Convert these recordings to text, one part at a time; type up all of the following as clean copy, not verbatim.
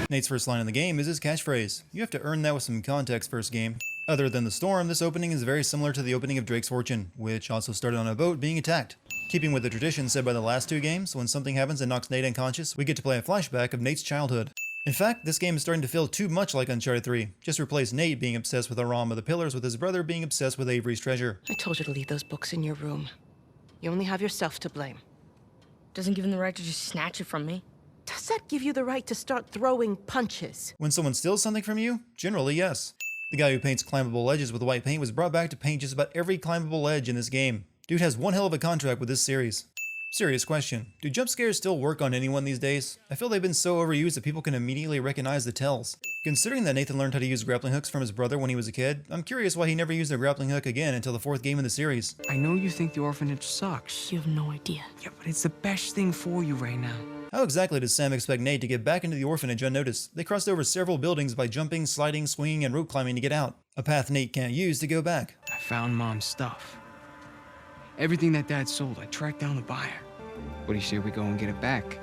Nate's first line in the game is his catchphrase. You have to earn that with some context first game. Other than the storm, this opening is very similar to the opening of Drake's Fortune, which also started on a boat being attacked. Keeping with the tradition set by the last two games, when something happens and knocks Nate unconscious, we get to play a flashback of Nate's childhood. In fact, this game is starting to feel too much like Uncharted 3. Just replace Nate being obsessed with Aram of the Pillars with his brother being obsessed with Avery's treasure. I told you to leave those books in your room. You only have yourself to blame. Doesn't give him the right to just snatch it from me. Does that give you the right to start throwing punches? When someone steals something from you? Generally, yes. The guy who paints climbable ledges with white paint was brought back to paint just about every climbable ledge in this game. Dude has one hell of a contract with this series. Serious question. Do jump scares still work on anyone these days? I feel they've been so overused that people can immediately recognize the tells. Considering that Nathan learned how to use grappling hooks from his brother when he was a kid, I'm curious why he never used a grappling hook again until the 4th game in the series. I know you think the orphanage sucks. You have no idea. Yeah, but it's the best thing for you right now. How exactly does Sam expect Nate to get back into the orphanage unnoticed? They crossed over several buildings by jumping, sliding, swinging, and rope climbing to get out. A path Nate can't use to go back. I found Mom's stuff. Everything that Dad sold, I tracked down the buyer. What do you say we go and get it back?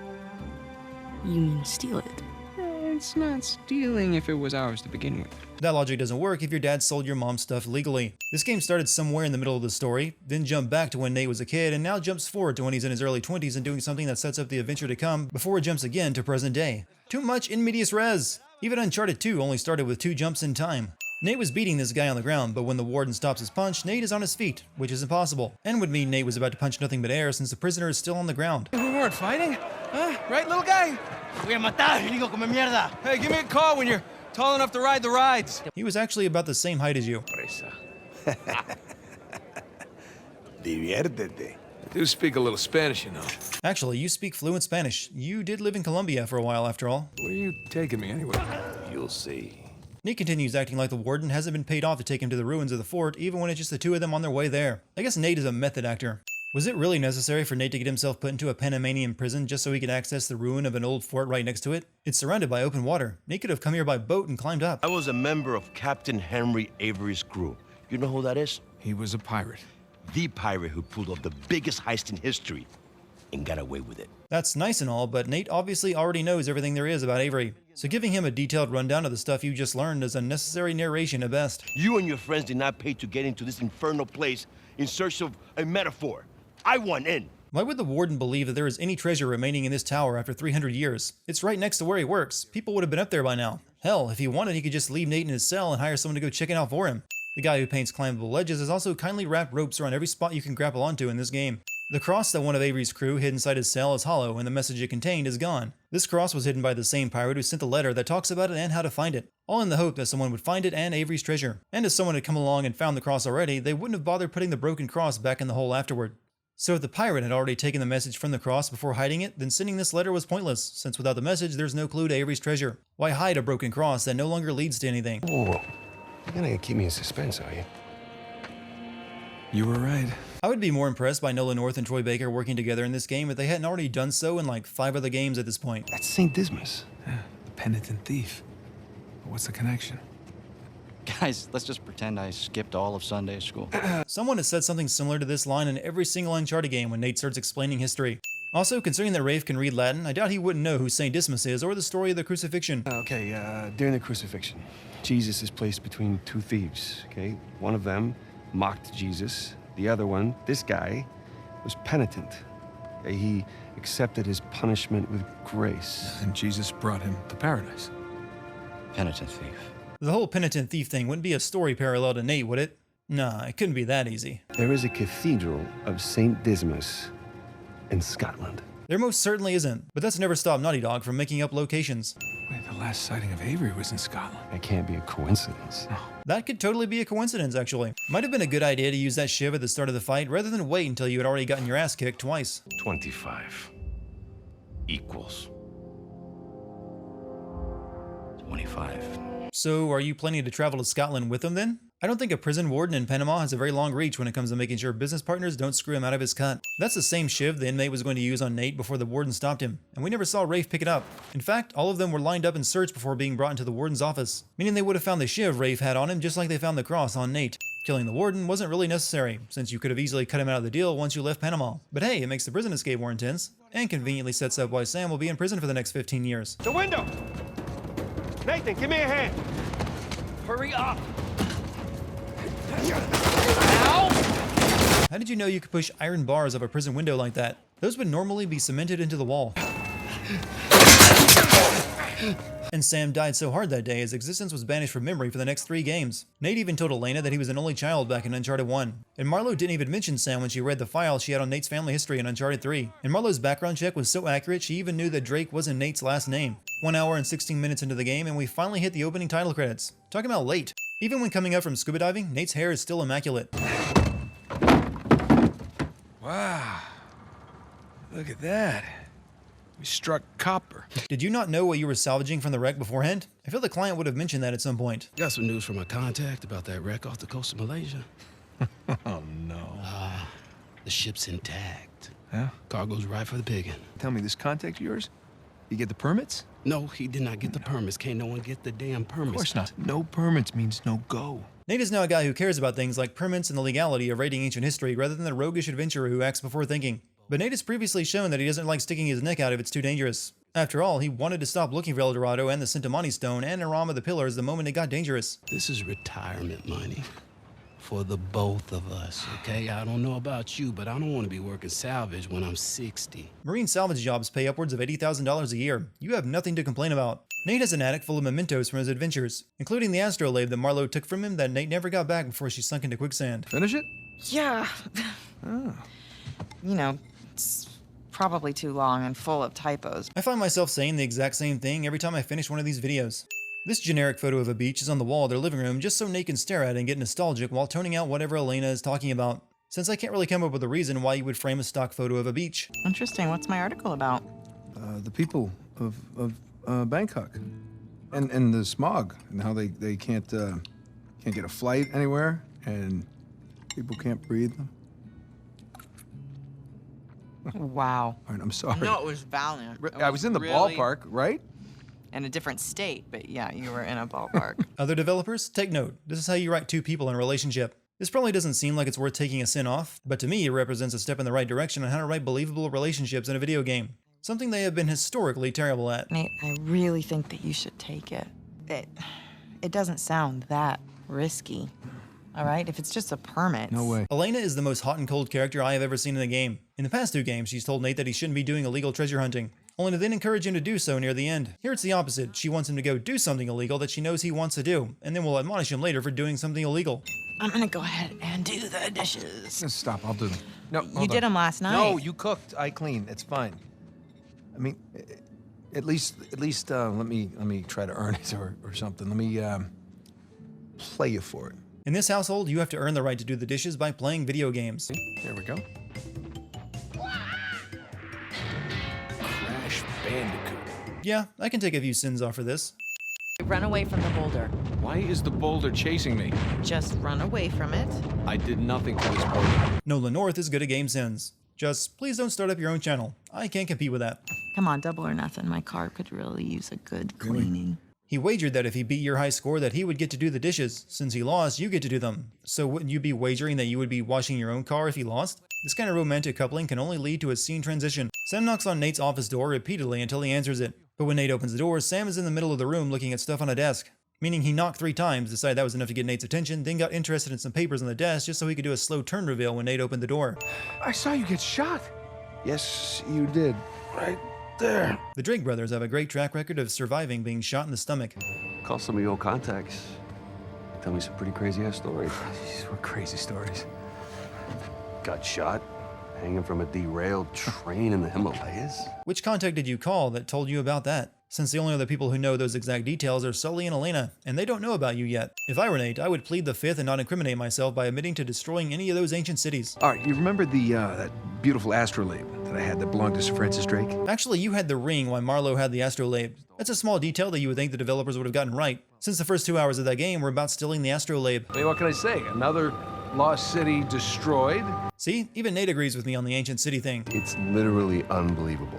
You mean steal it? It's not stealing if it was ours to begin with. That logic doesn't work if your dad sold your mom's stuff legally. This game started somewhere in the middle of the story, then jumped back to when Nate was a kid, and now jumps forward to when he's in his early 20s and doing something that sets up the adventure to come before it jumps again to present day. Too much in medias res! Even Uncharted 2 only started with 2 jumps in time. Nate was beating this guy on the ground, but when the warden stops his punch, Nate is on his feet, which is impossible, and would mean Nate was about to punch nothing but air since the prisoner is still on the ground. We weren't fighting, huh? Right, little guy? Voy a matar, hijo come mierda. Hey, give me a call when you're tall enough to ride the rides. He was actually about the same height as you. Diviértete. I do speak a little Spanish, you know. Actually, you speak fluent Spanish. You did live in Colombia for a while after all. Where are you taking me anyway? You'll see. Nate continues acting like the warden hasn't been paid off to take him to the ruins of the fort, even when it's just the two of them on their way there. I guess Nate is a method actor. Was it really necessary for Nate to get himself put into a Panamanian prison just so he could access the ruin of an old fort right next to it? It's surrounded by open water. Nate could have come here by boat and climbed up. I was a member of Captain Henry Avery's crew. You know who that is? He was a pirate. The pirate who pulled off the biggest heist in history and got away with it. That's nice and all, but Nate obviously already knows everything there is about Avery. So giving him a detailed rundown of the stuff you just learned is unnecessary narration at best. You and your friends did not pay to get into this infernal place in search of a metaphor. I want in. Why would the warden believe that there is any treasure remaining in this tower after 300 years? It's right next to where he works. People would have been up there by now. Hell, if he wanted, he could just leave Nate in his cell and hire someone to go check it out for him. The guy who paints climbable ledges has also kindly wrapped ropes around every spot you can grapple onto in this game. The cross that one of Avery's crew hid inside his cell is hollow, and the message it contained is gone. This cross was hidden by the same pirate who sent the letter that talks about it and how to find it, all in the hope that someone would find it and Avery's treasure. And if someone had come along and found the cross already, they wouldn't have bothered putting the broken cross back in the hole afterward. So if the pirate had already taken the message from the cross before hiding it, then sending this letter was pointless, since without the message there's no clue to Avery's treasure. Why hide a broken cross that no longer leads to anything? Whoa. You're gonna keep me in suspense, are you? You were right. I would be more impressed by Nolan North and Troy Baker working together in this game if they hadn't already done so in like 5 other games at this point. That's St. Dismas. Yeah, the penitent thief. But what's the connection? Guys, let's just pretend I skipped all of Sunday school. Someone has said something similar to this line in every single Uncharted game when Nate starts explaining history. Also, considering that Rafe can read Latin, I doubt he wouldn't know who St. Dismas is or the story of the crucifixion. Okay, during the crucifixion, Jesus is placed between 2 thieves, okay? One of them mocked Jesus. The other one, this guy, was penitent. Okay? He accepted his punishment with grace. And Jesus brought him to paradise. Penitent thief. The whole penitent thief thing wouldn't be a story parallel to Nate, would it? Nah, it couldn't be that easy. There is a cathedral of St. Dismas in Scotland. There most certainly isn't, but that's never stopped Naughty Dog from making up locations. Wait, the last sighting of Avery was in Scotland. That can't be a coincidence. That could totally be a coincidence, actually. Might have been a good idea to use that shiv at the start of the fight rather than wait until you had already gotten your ass kicked twice. 25 equals 25. So, are you planning to travel to Scotland with him then? I don't think a prison warden in Panama has a very long reach when it comes to making sure business partners don't screw him out of his cut. That's the same shiv the inmate was going to use on Nate before the warden stopped him, and we never saw Rafe pick it up. In fact, all of them were lined up and searched before being brought into the warden's office, meaning they would have found the shiv Rafe had on him just like they found the cross on Nate. Killing the warden wasn't really necessary, since you could have easily cut him out of the deal once you left Panama. But hey, it makes the prison escape more intense, and conveniently sets up why Sam will be in prison for the next 15 years. The window! Nathan, give me a hand. Hurry up! How did you know you could push iron bars of a prison window like that? Those would normally be cemented into the wall. And Sam died so hard that day, his existence was banished from memory for the next 3 games. Nate even told Elena that he was an only child back in Uncharted 1. And Marlo didn't even mention Sam when she read the file she had on Nate's family history in Uncharted 3. And Marlo's background check was so accurate she even knew that Drake wasn't Nate's last name. 1 hour and 16 minutes into the game and we finally hit the opening title credits. Talking about late. Even when coming up from scuba diving, Nate's hair is still immaculate. Wow. Look at that. We struck copper. Did you not know what you were salvaging from the wreck beforehand? I feel the client would have mentioned that at some point. Got some news from my contact about that wreck off the coast of Malaysia. Oh, no. The ship's intact. Yeah? Cargo's right for the picking. Tell me, this contact of yours, you get the permits? No, he did not get the permits. Can't no one get the damn permits. Of course not. No permits means no go. Nate is now a guy who cares about things like permits and the legality of raiding ancient history rather than the roguish adventurer who acts before thinking. But Nate has previously shown that he doesn't like sticking his neck out if it's too dangerous. After all, he wanted to stop looking for El Dorado and the Sintamani Stone and Narama the Pillars the moment it got dangerous. This is retirement money for the both of us, okay? I don't know about you, but I don't want to be working salvage when I'm 60. Marine salvage jobs pay upwards of $80,000 a year. You have nothing to complain about. Nate has an attic full of mementos from his adventures, including the astrolabe that Marlo took from him that Nate never got back before she sunk into quicksand. Finish it? Yeah. Oh. You know, it's probably too long and full of typos. I find myself saying the exact same thing every time I finish one of these videos. This generic photo of a beach is on the wall of their living room just so Nate can stare at it and get nostalgic while toning out whatever Elena is talking about, since I can't really come up with a reason why you would frame a stock photo of a beach. Interesting. What's my article about? The people of Bangkok. And the smog, and how they can't get a flight anywhere, and people can't breathe. Wow. All right, I'm sorry. No, it was valiant. I was in the ballpark, right? In a different state, but yeah, you were in a ballpark. Other developers, take note. This is how you write 2 people in a relationship. This probably doesn't seem like it's worth taking a sin off, but to me it represents a step in the right direction on how to write believable relationships in a video game. Something they have been historically terrible at. Nate, I really think that you should take it. It doesn't sound that risky. All right, if it's just a permit. No way. Elena is the most hot and cold character I have ever seen in a game. In the past 2 games, she's told Nate that he shouldn't be doing illegal treasure hunting, only to then encourage him to do so near the end. Here it's the opposite. She wants him to go do something illegal that she knows he wants to do, and then will admonish him later for doing something illegal. I'm gonna go ahead and do the dishes. Stop, I'll do them. No, You did them last night. No, you cooked. I cleaned. It's fine. I mean, at least, let me try to earn it or something. Let me play you for it. In this household, you have to earn the right to do the dishes by playing video games. There we go. Crash Bandicoot. Yeah, I can take a few sins off for this. Run away from the boulder. Why is the boulder chasing me? Just run away from it. I did nothing to this boulder. Nolan North is good at game sins. Just please don't start up your own channel. I can't compete with that. Come on, double or nothing. My car could really use a good cleaning. He wagered that if he beat your high score that he would get to do the dishes. Since he lost, you get to do them. So wouldn't you be wagering that you would be washing your own car if he lost? This kind of romantic coupling can only lead to a scene transition. Sam knocks on Nate's office door repeatedly until he answers it. But when Nate opens the door, Sam is in the middle of the room looking at stuff on a desk. Meaning he knocked 3 times, decided that was enough to get Nate's attention, then got interested in some papers on the desk just so he could do a slow turn reveal when Nate opened the door. I saw you get shot. Yes, you did. Right there. The Drake brothers have a great track record of surviving being shot in the stomach. Call some of your old contacts. Tell me some pretty crazy-ass stories. These were crazy stories. Got shot, hanging from a derailed train in the Himalayas. Which contact did you call that told you about that? Since the only other people who know those exact details are Sully and Elena, and they don't know about you yet. If I were Nate, I would plead the fifth and not incriminate myself by admitting to destroying any of those ancient cities. All right, you remember that beautiful astrolabe that I had that belonged to Sir Francis Drake? Actually, you had the ring while Marlo had the astrolabe. That's a small detail that you would think the developers would have gotten right, since the first 2 hours of that game were about stealing the astrolabe. I mean, what can I say? Another lost city destroyed? See, even Nate agrees with me on the ancient city thing. It's literally unbelievable.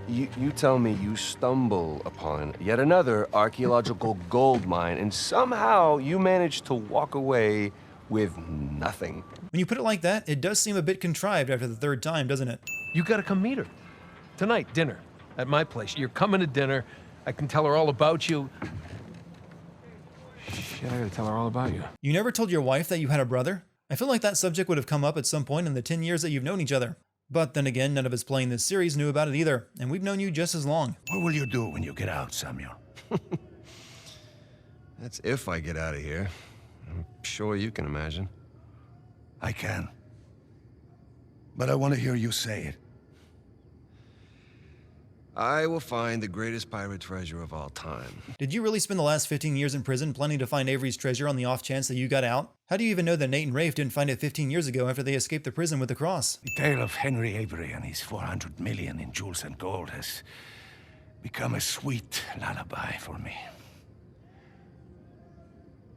You tell me you stumble upon yet another archaeological gold mine, and somehow you manage to walk away with nothing. When you put it like that, it does seem a bit contrived after the 3rd time, doesn't it? You gotta come meet her. Tonight, dinner. At my place. You're coming to dinner. I can tell her all about you. Shit, I gotta tell her all about you. You never told your wife that you had a brother? I feel like that subject would have come up at some point in the 10 years that you've known each other. But then again, none of us playing this series knew about it either, and we've known you just as long. What will you do when you get out, Samuel? That's if I get out of here. I'm sure you can imagine. I can. But I want to hear you say it. I will find the greatest pirate treasure of all time. Did you really spend the last 15 years in prison planning to find Avery's treasure on the off chance that you got out? How do you even know that Nate and Rafe didn't find it 15 years ago after they escaped the prison with the cross? The tale of Henry Avery and his 400 million in jewels and gold has become a sweet lullaby for me.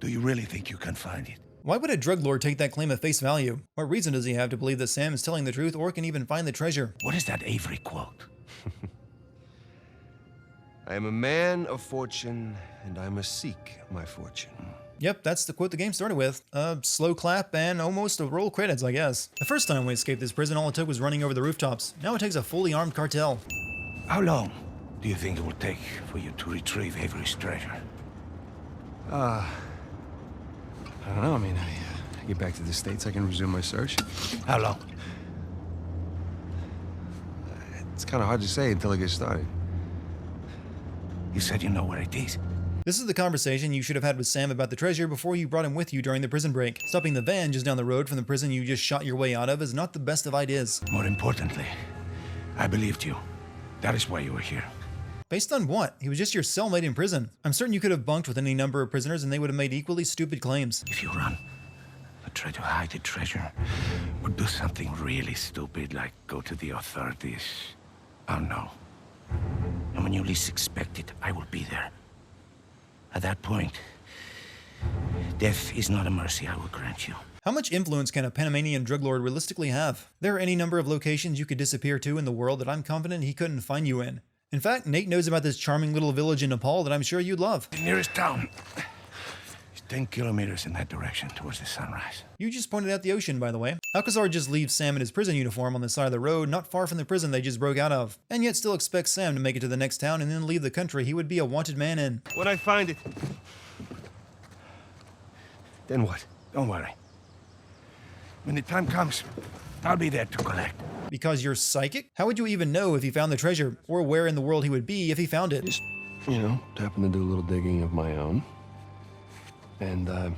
Do you really think you can find it? Why would a drug lord take that claim at face value? What reason does he have to believe that Sam is telling the truth or can even find the treasure? What is that Avery quote? I am a man of fortune, and I must seek my fortune. Yep, that's the quote the game started with. A slow clap and almost a roll credits, I guess. The first time we escaped this prison, all it took was running over the rooftops. Now it takes a fully armed cartel. How long do you think it will take for you to retrieve Avery's treasure? I don't know. I mean, I get back to the States, I can resume my search. How long? It's kind of hard to say until I get started. You said you know where it is. This is the conversation you should have had with Sam about the treasure before you brought him with you during the prison break. Stopping the van just down the road from the prison you just shot your way out of is not the best of ideas. More importantly, I believed you. That is why you were here. Based on what? He was just your cellmate in prison. I'm certain you could have bunked with any number of prisoners and they would have made equally stupid claims. If you run, or try to hide the treasure, or do something really stupid like go to the authorities, I'll know. And when you least expect it, I will be there. At that point, death is not a mercy I will grant you. How much influence can a Panamanian drug lord realistically have? There are any number of locations you could disappear to in the world that I'm confident he couldn't find you in. In fact, Nate knows about this charming little village in Nepal that I'm sure you'd love. The nearest town is 10 kilometers in that direction towards the sunrise. You just pointed out the ocean, by the way. Alcazar just leaves Sam in his prison uniform on the side of the road, not far from the prison they just broke out of, and yet still expects Sam to make it to the next town and then leave the country he would be a wanted man in. When I find it, then what? Don't worry. When the time comes, I'll be there to collect. Because you're psychic? How would you even know if he found the treasure, or where in the world he would be if he found it? Just, you know, happen to do a little digging of my own. And, I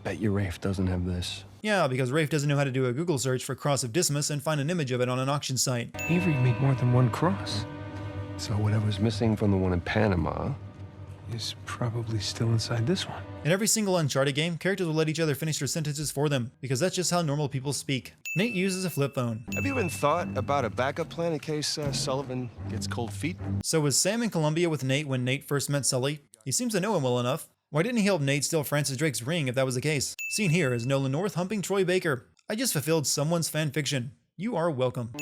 bet you Rafe doesn't have this. Yeah, because Rafe doesn't know how to do a Google search for Cross of Dismas and find an image of it on an auction site. Avery made more than one cross. So whatever's missing from the one in Panama Is probably still inside this one. In every single Uncharted game, characters will let each other finish their sentences for them, because that's just how normal people speak. Nate uses a flip phone. Have you even thought about a backup plan in case Sullivan gets cold feet? So was Sam in Colombia with Nate when Nate first met Sully? He seems to know him well enough. Why didn't he help Nate steal Francis Drake's ring if that was the case? Seen here is Nolan North humping Troy Baker. I just fulfilled someone's fan fiction. You are welcome.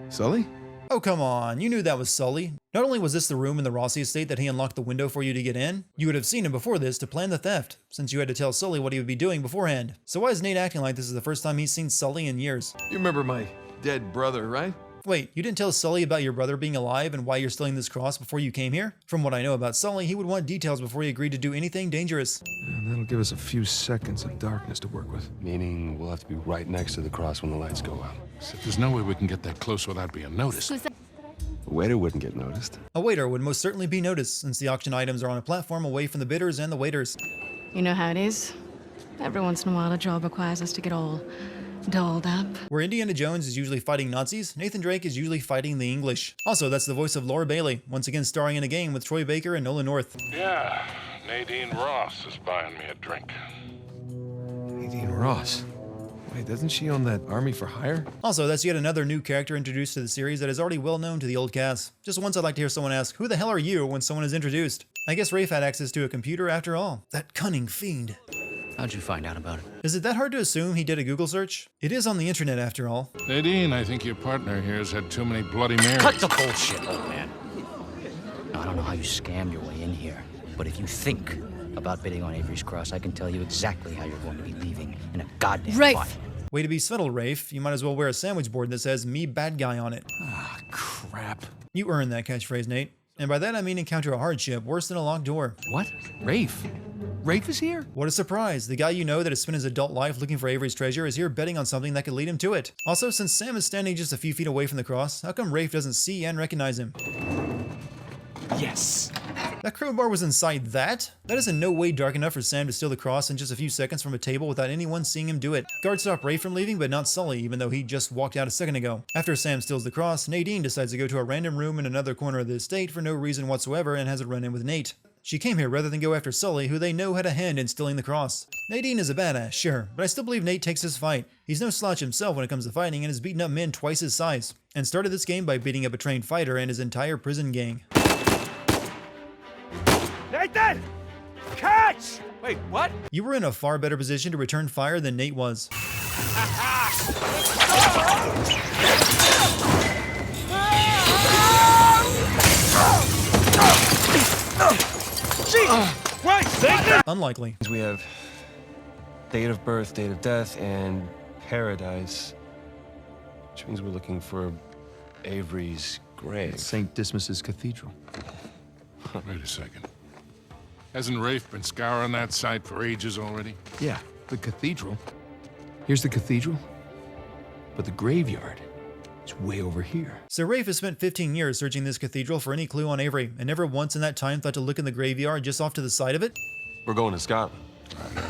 Sully? Oh, come on. You knew that was Sully. Not only was this the room in the Rossi estate that he unlocked the window for you to get in, you would have seen him before this to plan the theft, since you had to tell Sully what he would be doing beforehand. So why is Nate acting like this is the first time he's seen Sully in years? You remember my dead brother, right? Wait, you didn't tell Sully about your brother being alive and why you're stealing this cross before you came here? From what I know about Sully, he would want details before he agreed to do anything dangerous. And that'll give us a few seconds of darkness to work with. Meaning we'll have to be right next to the cross when the lights go out. So there's no way we can get that close without being noticed. The waiter wouldn't get noticed. A waiter would most certainly be noticed, since the auction items are on a platform away from the bidders and the waiters. You know how it is. Every once in a while, a job requires us to get all dolled up. Where Indiana Jones is usually fighting Nazis, Nathan Drake is usually fighting the English. Also, that's the voice of Laura Bailey, once again starring in a game with Troy Baker and Nolan North. Yeah, Nadine Ross is buying me a drink. Nadine Ross? Wait, doesn't she own that Army for Hire? Also, that's yet another new character introduced to the series that is already well known to the old cast. Just once I'd like to hear someone ask, who the hell are you, when someone is introduced? I guess Rafe had access to a computer after all. That cunning fiend. How'd you find out about it? Is it that hard to assume he did a Google search? It is on the internet after all. Nadine, I think your partner here has had too many Bloody Marys. Cut the bullshit, old man. Now, I don't know how you scammed your way in here, but if you think about bidding on Avery's cross, I can tell you exactly how you're going to be leaving in a goddamn fight. Way to be subtle, Rafe. You might as well wear a sandwich board that says, me bad guy on it. Ah, crap. crap. You earned that catchphrase, Nate. And by that I mean encounter a hardship worse than a locked door. What? Rafe? Rafe is here? What a surprise. The guy you know that has spent his adult life looking for Avery's treasure is here betting on something that could lead him to it. Also, since Sam is standing just a few feet away from the cross, how come Rafe doesn't see and recognize him? Yes. That crowbar was inside that? That is in no way dark enough for Sam to steal the cross in just a few seconds from a table without anyone seeing him do it. Guards stop Rafe from leaving, but not Sully, even though he just walked out a second ago. After Sam steals the cross, Nadine decides to go to a random room in another corner of the estate for no reason whatsoever and has a run-in with Nate. She came here rather than go after Sully, who they know had a hand in stealing the cross. Nadine is a badass, sure, but I still believe Nate takes this fight. He's no slouch himself when it comes to fighting and has beaten up men twice his size, and started this game by beating up a trained fighter and his entire prison gang. Nathan! Catch! Wait, what? You were in a far better position to return fire than Nate was. Unlikely. We have date of birth, date of death, and paradise. Which means we're looking for Avery's grave. St. Dismas's Cathedral. Wait a second. Hasn't Rafe been scouring that site for ages already? Yeah, the cathedral. Here's the cathedral. But the graveyard is way over here. So Rafe has spent 15 years searching this cathedral for any clue on Avery, and never once in that time thought to look in the graveyard just off to the side of it? We're going to Scotland. All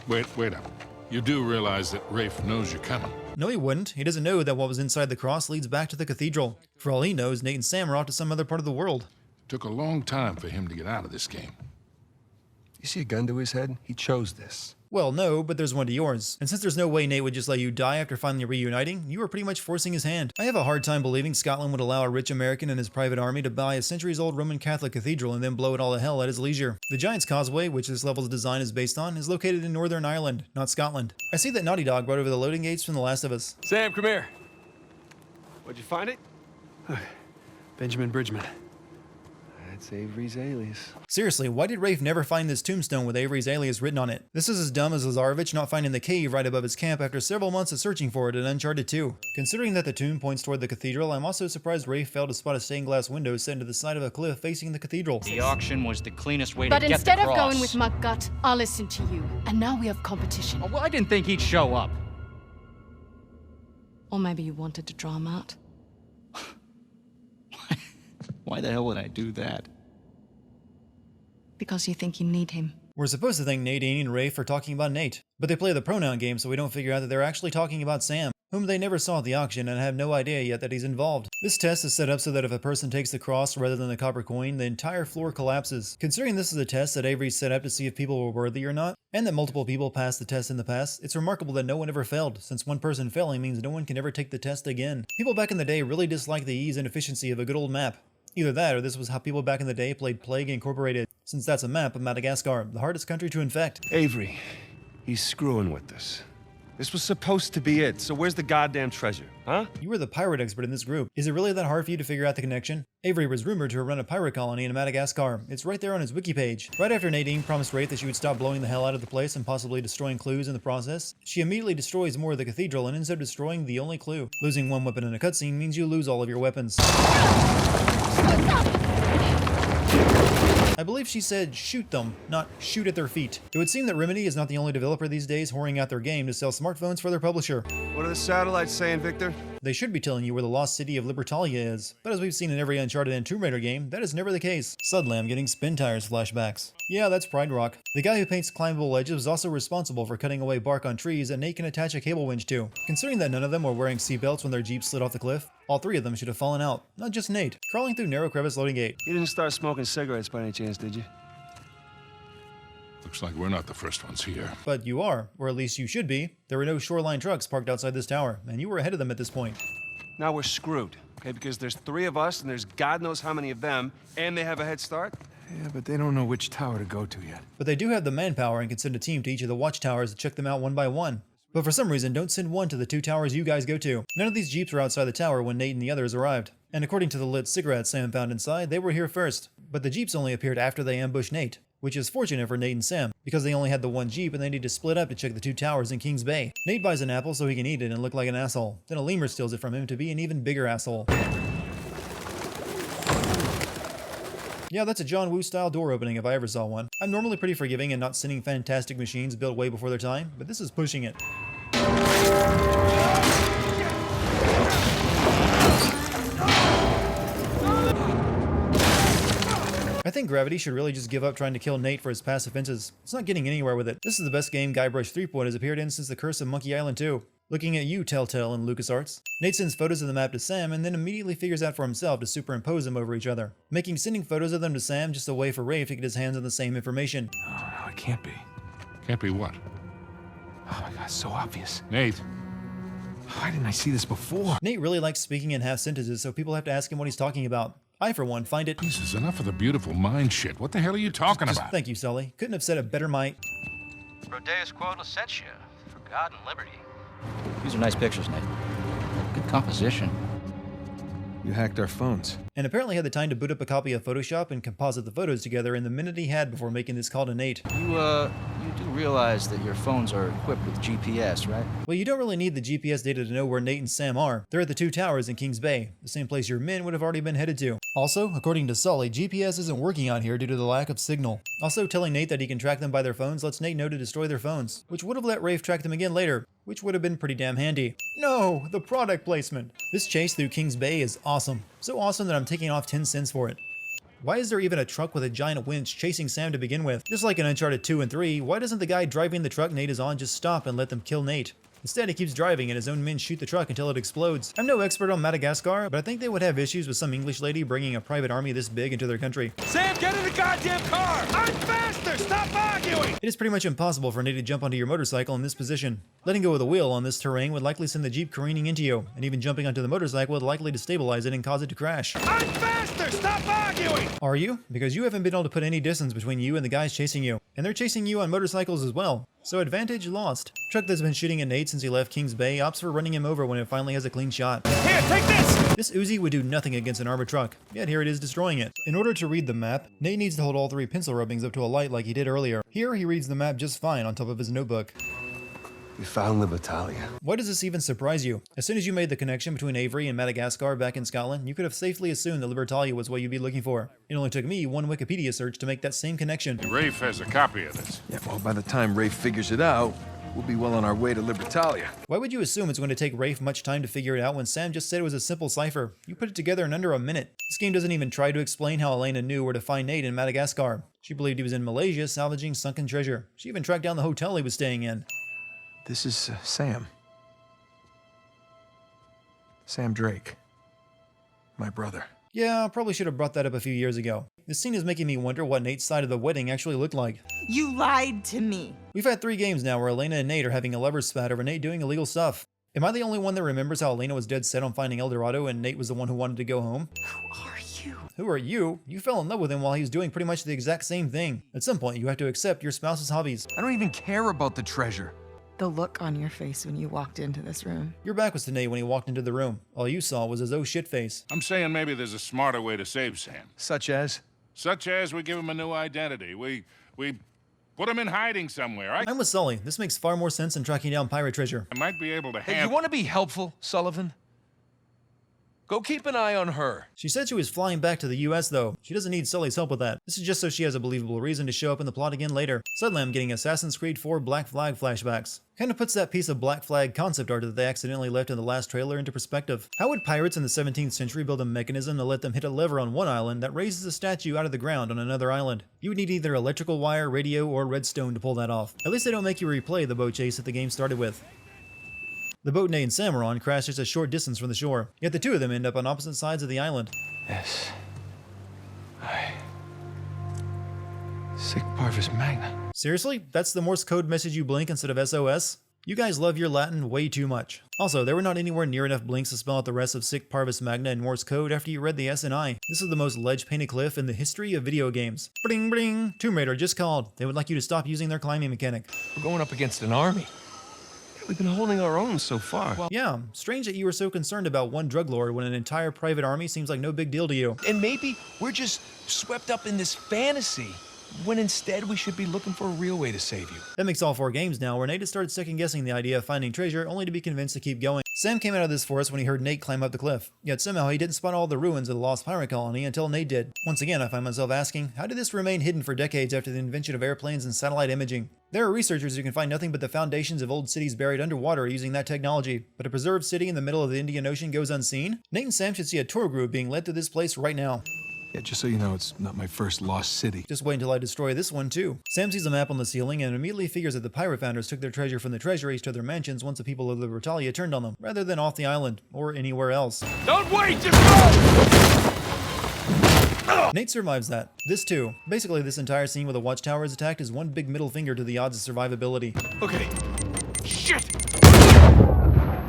right. Wait up. You do realize that Rafe knows you're coming? No, he wouldn't. He doesn't know that what was inside the cross leads back to the cathedral. For all he knows, Nate and Sam are off to some other part of the world. Took a long time for him to get out of this game. You see a gun to his head? He chose this. Well, no, but there's one to yours. And since there's no way Nate would just let you die after finally reuniting, you were pretty much forcing his hand. I have a hard time believing Scotland would allow a rich American and his private army to buy a centuries-old Roman Catholic cathedral and then blow it all to hell at his leisure. The Giant's Causeway, which this level's design is based on, is located in Northern Ireland, not Scotland. I see that Naughty Dog brought over the loading gates from The Last of Us. Sam, come here. Where'd you find it? Benjamin Bridgman. That's Avery's alias. Seriously, why did Rafe never find this tombstone with Avery's alias written on it? This is as dumb as Lazarevich not finding the cave right above his camp after several months of searching for it in Uncharted 2. Considering that the tomb points toward the cathedral, I'm also surprised Rafe failed to spot a stained glass window set into the side of a cliff facing the cathedral. The auction was the cleanest way But to get the instead cross. of going with my gut, I'll listen to you. And now we have competition. Oh, well, I didn't think he'd show up. Or maybe you wanted to draw him out. Why the hell would I do that? Because you think you need him. We're supposed to think Nadine and Rafe are talking about Nate, but they play the pronoun game so we don't figure out that they're actually talking about Sam, whom they never saw at the auction and have no idea yet that he's involved. This test is set up so that if a person takes the cross rather than the copper coin, the entire floor collapses. Considering this is a test that Avery set up to see if people were worthy or not, and that multiple people passed the test in the past, it's remarkable that no one ever failed, since one person failing means no one can ever take the test again. People back in the day really disliked the ease and efficiency of a good old map. Either that, or this was how people back in the day played Plague Incorporated, since that's a map of Madagascar, the hardest country to infect. Avery, he's screwing with us. This was supposed to be it, so where's the goddamn treasure, huh? You were the pirate expert in this group. Is it really that hard for you to figure out the connection? Avery was rumored to run a pirate colony in Madagascar. It's right there on his wiki page. Right after Nadine promised Rafe that she would stop blowing the hell out of the place and possibly destroying clues in the process, she immediately destroys more of the cathedral and ends up destroying the only clue. Losing one weapon in a cutscene means you lose all of your weapons. I believe she said shoot them, not shoot at their feet. It would seem that Remedy is not the only developer these days whoring out their game to sell smartphones for their publisher. What are the satellites saying, Victor? They should be telling you where the lost city of Libertalia is, but as we've seen in every Uncharted and Tomb Raider game, that is never the case. Suddenly I'm getting Spin Tires flashbacks. Yeah, that's Pride Rock. The guy who paints climbable ledges was also responsible for cutting away bark on trees that Nate can attach a cable winch to. Considering that none of them were wearing seatbelts when their Jeep slid off the cliff, all three of them should have fallen out, not just Nate, crawling through narrow crevice loading gate. You didn't start smoking cigarettes by any chance, did you? Looks like we're not the first ones here. But you are, or at least you should be. There were no shoreline trucks parked outside this tower, and you were ahead of them at this point. Now we're screwed, okay? Because there's 3 of us, and there's God knows how many of them, and they have a head start. Yeah, but they don't know which tower to go to yet. But they do have the manpower and can send a team to each of the watchtowers to check them out one by one. But for some reason, don't send one to the 2 towers you guys go to. None of these Jeeps were outside the tower when Nate and the others arrived. And according to the lit cigarettes Sam found inside, they were here first. But the Jeeps only appeared after they ambushed Nate, which is fortunate for Nate and Sam, because they only had the one Jeep and they need to split up to check the 2 towers in Kings Bay. Nate buys an apple so he can eat it and look like an asshole. Then a lemur steals it from him to be an even bigger asshole. Yeah, that's a John Woo style door opening if I ever saw one. I'm normally pretty forgiving and not sending fantastic machines built way before their time, but this is pushing it. I think Gravity should really just give up trying to kill Nate for his past offenses. It's not getting anywhere with it. This is the best game Guybrush Threepwood has appeared in since The Curse of Monkey Island 2. Looking at you, Telltale and LucasArts. Nate sends photos of the map to Sam and then immediately figures out for himself to superimpose them over each other, making sending photos of them to Sam just a way for Rafe to get his hands on the same information. Oh, no, it can't be. Can't be what? Oh my God, it's so obvious. Nate. Why didn't I see this before? Nate really likes speaking in half sentences, so people have to ask him what he's talking about. I, for one, find it... Jesus, enough of the beautiful mind shit. What the hell are you talking about? Thank you, Sully. Couldn't have said it better, Mike. Proteus quod licentiae, for God and liberty. These are nice pictures, Nate. Good composition. You hacked our phones. And apparently had the time to boot up a copy of Photoshop and composite the photos together in the minute he had before making this call to Nate. You do realize that your phones are equipped with GPS, right? Well, you don't really need the GPS data to know where Nate and Sam are. They're at the two towers in Kings Bay, the same place your men would have already been headed to. Also, according to Sully, GPS isn't working out here due to the lack of signal. Also, telling Nate that he can track them by their phones lets Nate know to destroy their phones, which would have let Rafe track them again later, which would have been pretty damn handy. No, the product placement. This chase through Kings Bay is awesome. So awesome that I'm taking off 10 cents for it. Why is there even a truck with a giant winch chasing Sam to begin with? Just like in Uncharted 2 and 3, why doesn't the guy driving the truck Nate is on just stop and let them kill Nate? Instead, he keeps driving and his own men shoot the truck until it explodes. I'm no expert on Madagascar, but I think they would have issues with some English lady bringing a private army this big into their country. Sam, get in the goddamn car! I'm faster! Stop arguing! It is pretty much impossible for Nate to jump onto your motorcycle in this position. Letting go of the wheel on this terrain would likely send the Jeep careening into you, and even jumping onto the motorcycle would likely destabilize it and cause it to crash. I'm faster! Stop arguing! Are you? Because you haven't been able to put any distance between you and the guys chasing you. And they're chasing you on motorcycles as well. So advantage lost. Truck that's been shooting at Nate since he left Kings Bay opts for running him over when it finally has a clean shot. Here, take this! This Uzi would do nothing against an armored truck, yet here it is destroying it. In order to read the map, Nate needs to hold all three pencil rubbings up to a light like he did earlier. Here he reads the map just fine on top of his notebook. We found Libertalia. Why does this even surprise you? As soon as you made the connection between Avery and Madagascar back in Scotland, you could have safely assumed that Libertalia was what you'd be looking for. It only took me one Wikipedia search to make that same connection. Rafe has a copy of this. Yeah, well, by the time Rafe figures it out, we'll be well on our way to Libertalia. Why would you assume it's going to take Rafe much time to figure it out when Sam just said it was a simple cipher? You put it together in under a minute. This game doesn't even try to explain how Elena knew where to find Nate in Madagascar. She believed he was in Malaysia salvaging sunken treasure. She even tracked down the hotel he was staying in. This is Sam. Sam Drake. My brother. Yeah, I probably should have brought that up a few years ago. This scene is making me wonder what Nate's side of the wedding actually looked like. You lied to me. We've had 3 games now where Elena and Nate are having a lover's spat over Nate doing illegal stuff. Am I the only one that remembers how Elena was dead set on finding El Dorado and Nate was the one who wanted to go home? Who are you? Who are you? You fell in love with him while he was doing pretty much the exact same thing. At some point, you have to accept your spouse's hobbies. I don't even care about the treasure. The look on your face when you walked into this room. Your back was to Nate when he walked into the room. All you saw was his oh shit face. I'm saying maybe there's a smarter way to save Sam. Such as? Such as we give him a new identity. We put him in hiding somewhere. I'm with Sully. This makes far more sense than tracking down pirate treasure. I might be able to Hey, you want to be helpful, Sullivan? Go keep an eye on her. She said she was flying back to the US though. She doesn't need Sully's help with that. This is just so she has a believable reason to show up in the plot again later. Suddenly I'm getting Assassin's Creed 4 Black Flag flashbacks. Kinda puts that piece of Black Flag concept art that they accidentally left in the last trailer into perspective. How would pirates in the 17th century build a mechanism to let them hit a lever on one island that raises a statue out of the ground on another island? You would need either electrical wire, radio, or redstone to pull that off. At least they don't make you replay the boat chase that the game started with. The boat Nate and Sam are on crashed just a short distance from the shore, yet the two of them end up on opposite sides of the island. Yes. Sic parvis magna. Seriously? That's the Morse code message you blink instead of SOS? You guys love your Latin way too much. Also, there were not anywhere near enough blinks to spell out the rest of Sic parvis magna in Morse code after you read the S and I. This is the most ledge-painted cliff in the history of video games. Bling bling! Tomb Raider just called. They would like you to stop using their climbing mechanic. We're going up against an army. We've been holding our own so far. Well, yeah, strange that you were so concerned about one drug lord when an entire private army seems like no big deal to you. And maybe we're just swept up in this fantasy, when instead we should be looking for a real way to save you. That makes all 4 games now where Nate has started second guessing the idea of finding treasure only to be convinced to keep going. Sam came out of this forest when he heard Nate climb up the cliff, yet somehow he didn't spot all the ruins of the lost pirate colony until Nate did. Once again, I find myself asking, how did this remain hidden for decades after the invention of airplanes and satellite imaging? There are researchers who can find nothing but the foundations of old cities buried underwater using that technology, but a preserved city in the middle of the Indian Ocean goes unseen? Nate and Sam should see a tour group being led to this place right now. Yeah, just so you know, it's not my first lost city. Just wait until I destroy this one too. Sam sees a map on the ceiling and immediately figures that the pirate founders took their treasure from the treasuries to their mansions once the people of Libertalia turned on them, rather than off the island, or anywhere else. Don't wait, just go! Nate survives that. This too. Basically, this entire scene where the watchtower is attacked is one big middle finger to the odds of survivability. Okay. Shit!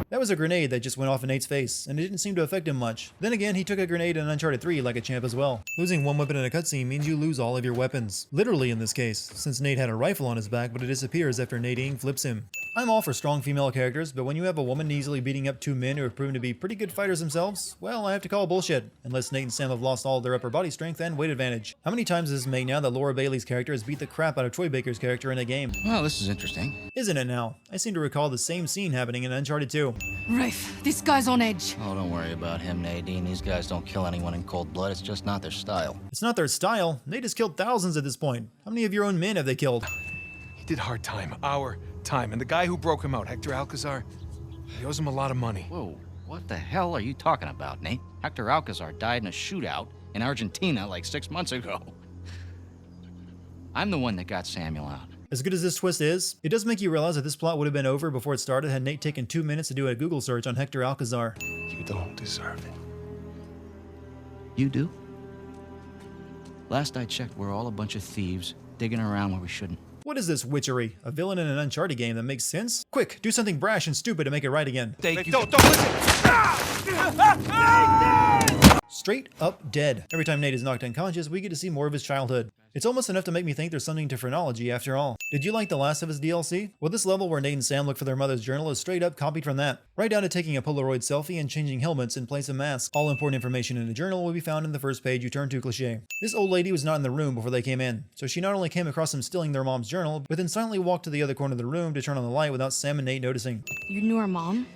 That was a grenade that just went off in Nate's face, and it didn't seem to affect him much. Then again, he took a grenade in Uncharted 3 like a champ as well. Losing one weapon in a cutscene means you lose all of your weapons. Literally in this case, since Nate had a rifle on his back, but it disappears after Nadine flips him. I'm all for strong female characters, but when you have a woman easily beating up two men who have proven to be pretty good fighters themselves, well, I have to call bullshit, unless Nate and Sam have lost all their upper body strength and weight advantage. How many times is this made now that Laura Bailey's character has beat the crap out of Troy Baker's character in a game? Well, this is interesting. Isn't it now? I seem to recall the same scene happening in Uncharted 2. Rafe, this guy's on edge. Oh, don't worry about him, Nadine. These guys don't kill anyone in cold blood. It's just not their style. It's not their style. Nate has killed thousands at this point. How many of your own men have they killed? He did hard time, our time. And the guy who broke him out, Hector Alcazar, he owes him a lot of money. Whoa, what the hell are you talking about, Nate? Hector Alcazar died in a shootout in Argentina like 6 months ago. I'm the one that got Samuel out. As good as this twist is, it does make you realize that this plot would have been over before it started had Nate taken 2 minutes to do a Google search on Hector Alcazar. You don't deserve it. You do? Last I checked, we're all a bunch of thieves digging around where we shouldn't. What is this witchery? A villain in an Uncharted game that makes sense? Quick, do something brash and stupid to make it right again. Thank you. Don't listen! Straight up dead. Every time Nate is knocked unconscious, we get to see more of his childhood. It's almost enough to make me think there's something to phrenology after all. Did you like The Last of Us DLC? Well, this level where Nate and Sam look for their mother's journal is straight up copied from that. Right down to taking a Polaroid selfie and changing helmets in place of masks. All important information in the journal will be found in the first page you turn to cliché. This old lady was not in the room before they came in, so she not only came across them stealing their mom's journal, but then silently walked to the other corner of the room to turn on the light without Sam and Nate noticing. You knew her mom?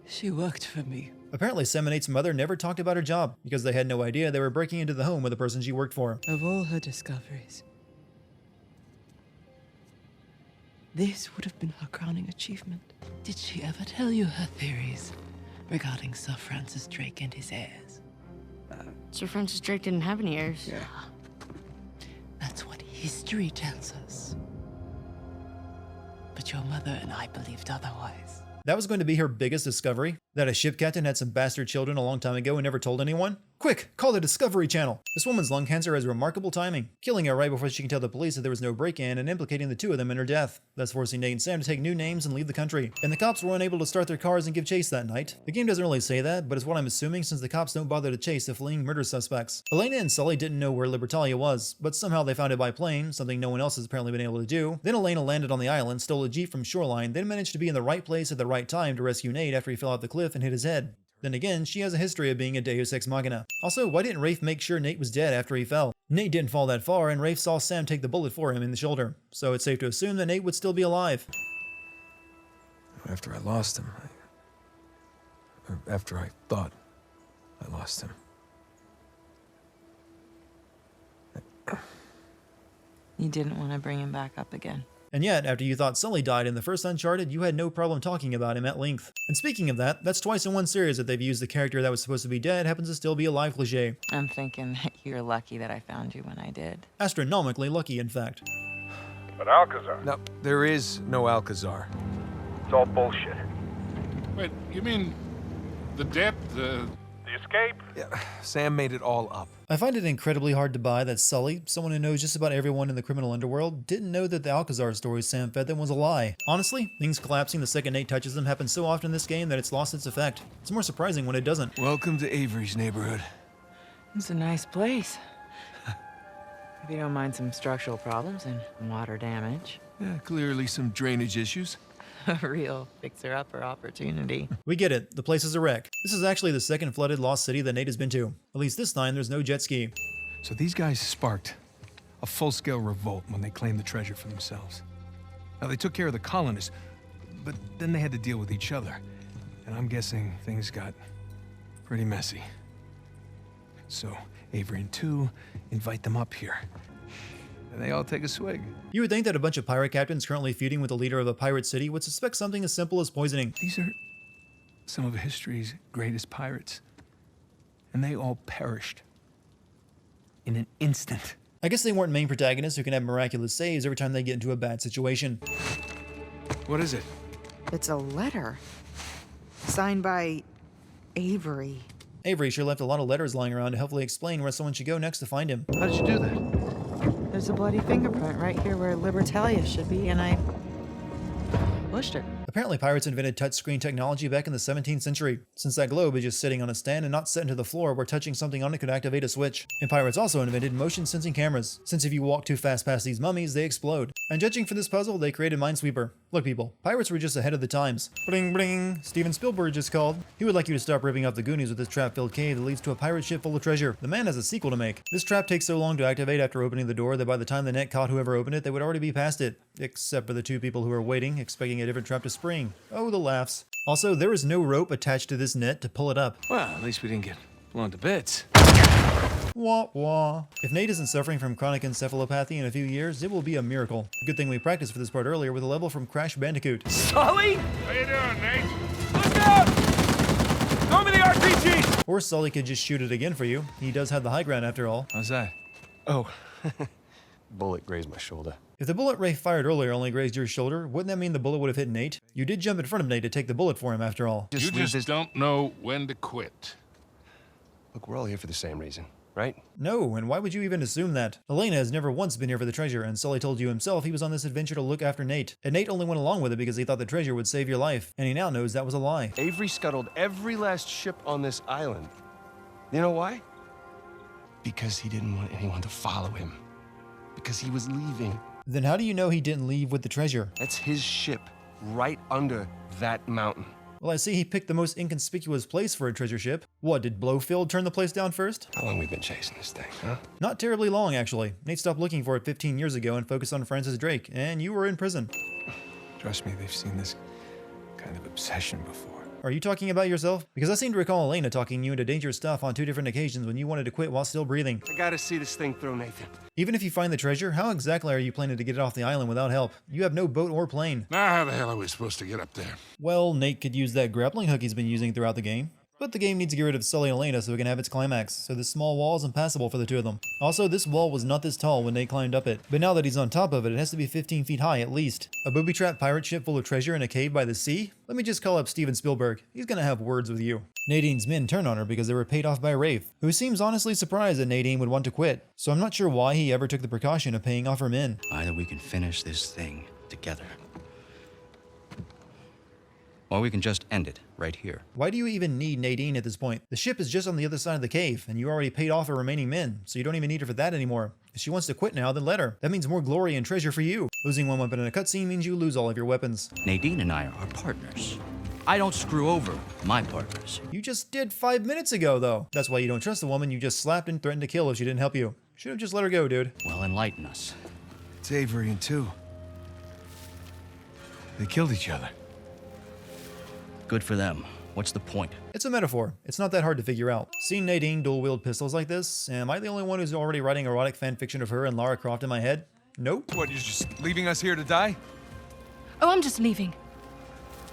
She worked for me. Apparently, Sam and Nate's mother never talked about her job, because they had no idea they were breaking into the home of the person she worked for. Of all her discoveries, this would have been her crowning achievement. Did she ever tell you her theories regarding Sir Francis Drake and his heirs? Sir Francis Drake didn't have any heirs. Yeah. That's what history tells us. But your mother and I believed otherwise. That was going to be her biggest discovery? That a ship captain had some bastard children a long time ago and never told anyone? Quick, call the Discovery Channel! This woman's lung cancer has remarkable timing, killing her right before she can tell the police that there was no break-in and implicating the two of them in her death, thus forcing Nate and Sam to take new names and leave the country. And the cops were unable to start their cars and give chase that night. The game doesn't really say that, but it's what I'm assuming since the cops don't bother to chase the fleeing murder suspects. Elena and Sully didn't know where Libertalia was, but somehow they found it by plane, something no one else has apparently been able to do. Then Elena landed on the island, stole a jeep from Shoreline, then managed to be in the right place at the right time to rescue Nate after he fell off the cliff and hit his head. Then again, she has a history of being a deus ex machina. Also, why didn't Rafe make sure Nate was dead after he fell? Nate didn't fall that far, and Rafe saw Sam take the bullet for him in the shoulder, so it's safe to assume that Nate would still be alive. After I lost him, or after I thought I lost him. You didn't want to bring him back up again. And yet, after you thought Sully died in the first Uncharted, you had no problem talking about him at length. And speaking of that, that's twice in one series that they've used the character that was supposed to be dead happens to still be alive cliché. I'm thinking that you're lucky that I found you when I did. Astronomically lucky, in fact. But Alcazar? No, there is no Alcazar. It's all bullshit. Wait, you mean the debt, The escape? Yeah, Sam made it all up. I find it incredibly hard to buy that Sully, someone who knows just about everyone in the criminal underworld, didn't know that the Alcazar story Sam fed them was a lie. Honestly, things collapsing the second Nate touches them happens so often in this game that it's lost its effect. It's more surprising when it doesn't. Welcome to Avery's neighborhood. It's a nice place. If you don't mind some structural problems and water damage. Yeah, clearly some drainage issues. A real fixer-upper opportunity. We get it, the place is a wreck. This is actually the second flooded lost city that Nate has been to. At least this time there's no jet ski. So these guys sparked a full-scale revolt when they claimed the treasure for themselves. Now, they took care of the colonists, but then they had to deal with each other. And I'm guessing things got pretty messy. So Avery and two invite them up here. And they all take a swig. You would think that a bunch of pirate captains currently feuding with the leader of a pirate city would suspect something as simple as poisoning. These are some of history's greatest pirates. And they all perished in an instant. I guess they weren't main protagonists who can have miraculous saves every time they get into a bad situation. What is it? It's a letter. Signed by Avery. Avery sure left a lot of letters lying around to helpfully explain where someone should go next to find him. How did you do that? There's a bloody fingerprint right here where Libertalia should be, and I pushed it. Apparently pirates invented touchscreen technology back in the 17th century, since that globe is just sitting on a stand and not set into the floor where touching something on it could activate a switch. And pirates also invented motion sensing cameras, since if you walk too fast past these mummies, they explode. And judging for this puzzle, they created Minesweeper. Look people, pirates were just ahead of the times. Bling bling, Steven Spielberg just called. He would like you to stop ripping off the Goonies with this trap-filled cave that leads to a pirate ship full of treasure. The man has a sequel to make. This trap takes so long to activate after opening the door that by the time the net caught whoever opened it, they would already be past it. Except for the two people who were waiting, expecting a different trap to spring. Oh, the laughs. Also, there is no rope attached to this net to pull it up. Well, at least we didn't get blown to bits. Wah wah. If Nate isn't suffering from chronic encephalopathy in a few years, it will be a miracle. Good thing we practiced for this part earlier with a level from Crash Bandicoot. Sully? How you doing, Nate? Look out! Throw me the RPG! Or Sully could just shoot it again for you. He does have the high ground after all. How's that? Oh, bullet grazed my shoulder. If the bullet Rafe fired earlier only grazed your shoulder, wouldn't that mean the bullet would have hit Nate? You did jump in front of Nate to take the bullet for him after all. You just don't know when to quit. Look, we're all here for the same reason, right? No, and why would you even assume that? Elena has never once been here for the treasure, and Sully told you himself he was on this adventure to look after Nate. And Nate only went along with it because he thought the treasure would save your life, and he now knows that was a lie. Avery scuttled every last ship on this island. You know why? Because he didn't want anyone to follow him. Because he was leaving. Then how do you know he didn't leave with the treasure? That's his ship, right under that mountain. Well, I see he picked the most inconspicuous place for a treasure ship. What, did Blowfield turn the place down first? How long we been chasing this thing, huh? Not terribly long, actually. Nate stopped looking for it 15 years ago and focused on Francis Drake, and you were in prison. Trust me, they've seen this kind of obsession before. Are you talking about yourself? Because I seem to recall Elena talking you into dangerous stuff on 2 different occasions when you wanted to quit while still breathing. I gotta see this thing through, Nathan. Even if you find the treasure, how exactly are you planning to get it off the island without help? You have no boat or plane. Now how the hell are we supposed to get up there? Well, Nate could use that grappling hook he's been using throughout the game. But the game needs to get rid of Sully and Elena so it can have its climax, so this small wall is impassable for the two of them. Also, this wall was not this tall when Nate climbed up it, but now that he's on top of it, it has to be 15 feet high at least. A booby-trapped pirate ship full of treasure in a cave by the sea? Let me just call up Steven Spielberg. He's gonna have words with you. Nadine's men turn on her because they were paid off by Rafe, who seems honestly surprised that Nadine would want to quit, so I'm not sure why he ever took the precaution of paying off her men. Either we can finish this thing together, or we can just end it right here. Why do you even need Nadine at this point? The ship is just on the other side of the cave, and you already paid off her remaining men, so you don't even need her for that anymore. If she wants to quit now, then let her. That means more glory and treasure for you. Losing one weapon in a cutscene means you lose all of your weapons. Nadine and I are partners. I don't screw over my partners. You just did 5 minutes ago, though. That's why you don't trust the woman you just slapped and threatened to kill if she didn't help you. Should have just let her go, dude. Well, enlighten us. It's Avery and two. They killed each other. Good for them. What's the point? It's a metaphor. It's not that hard to figure out. Seeing Nadine dual-wield pistols like this, am I the only one who's already writing erotic fanfiction of her and Lara Croft in my head? Nope. What, you're just leaving us here to die? Oh, I'm just leaving.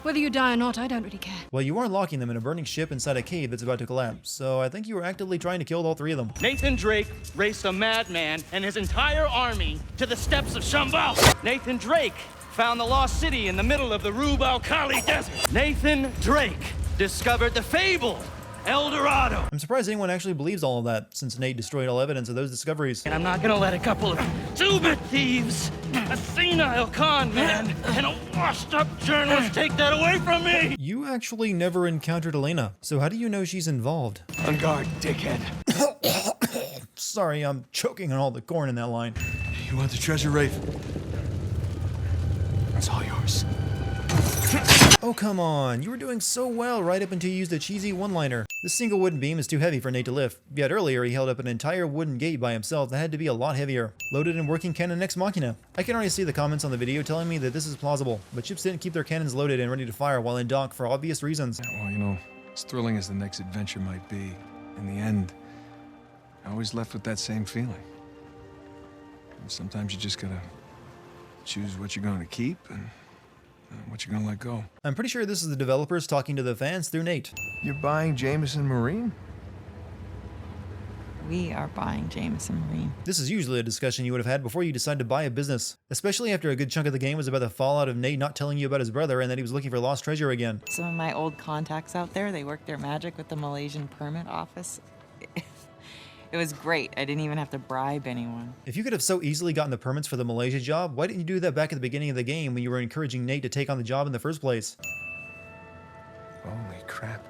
Whether you die or not, I don't really care. Well, you are locking them in a burning ship inside a cave that's about to collapse, so I think you were actively trying to kill all 3 of them. Nathan Drake raced a madman and his entire army to the steppes of Shambhala. Nathan Drake found the lost city in the middle of the Rub al-Khali desert. Nathan Drake discovered the fabled El Dorado. I'm surprised anyone actually believes all of that, since Nate destroyed all evidence of those discoveries. And I'm not gonna let a couple of two-bit thieves, a senile con man, and a washed-up journalist take that away from me! You actually never encountered Elena, so how do you know she's involved? On guard, dickhead. Sorry, I'm choking on all the corn in that line. You want the treasure, Rafe? It's all yours. Oh, come on. You were doing so well right up until you used a cheesy one-liner. This single wooden beam is too heavy for Nate to lift, yet earlier he held up an entire wooden gate by himself that had to be a lot heavier. Loaded and working cannon ex machina. I can already see the comments on the video telling me that this is plausible, but ships didn't keep their cannons loaded and ready to fire while in dock for obvious reasons. Yeah, well, you know, as thrilling as the next adventure might be, in the end, I always left with that same feeling. And sometimes you just gotta choose what you're going to keep and what you're gonna let go. I'm pretty sure this is the developers talking to the fans through Nate. You're buying Jameson Marine? We are buying Jameson Marine. This is usually a discussion you would have had before you decide to buy a business, especially after a good chunk of the game was about the fallout of Nate not telling you about his brother and that he was looking for lost treasure again. Some of my old contacts out there, they work their magic with the Malaysian permit office. It was great. I didn't even have to bribe anyone. If you could have so easily gotten the permits for the Malaysia job, why didn't you do that back at the beginning of the game when you were encouraging Nate to take on the job in the first place? Holy crap.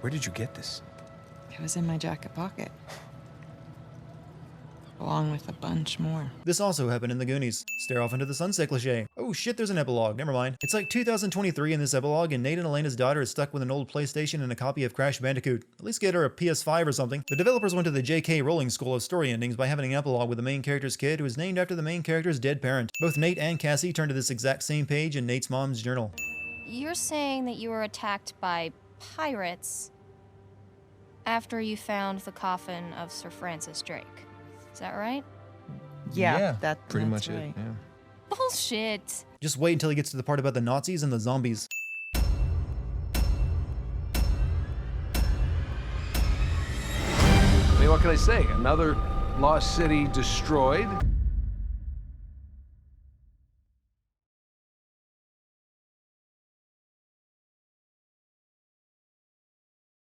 Where did you get this? It was in my jacket pocket. Along with a bunch more. This also happened in the Goonies. Stare off into the sunset cliche. Oh shit, there's an epilogue. Never mind. It's like 2023 in this epilogue, and Nate and Elena's daughter is stuck with an old PlayStation and a copy of Crash Bandicoot. At least get her a PS5 or something. The developers went to the J.K. Rowling school of story endings by having an epilogue with the main character's kid who is named after the main character's dead parent. Both Nate and Cassie turn to this exact same page in Nate's mom's journal. You're saying that you were attacked by pirates after you found the coffin of Sir Francis Drake. Is that right? Yeah, that's pretty much right. it. Yeah. Bullshit. Just wait until he gets to the part about the Nazis and the zombies. I mean, what can I say? Another lost city destroyed.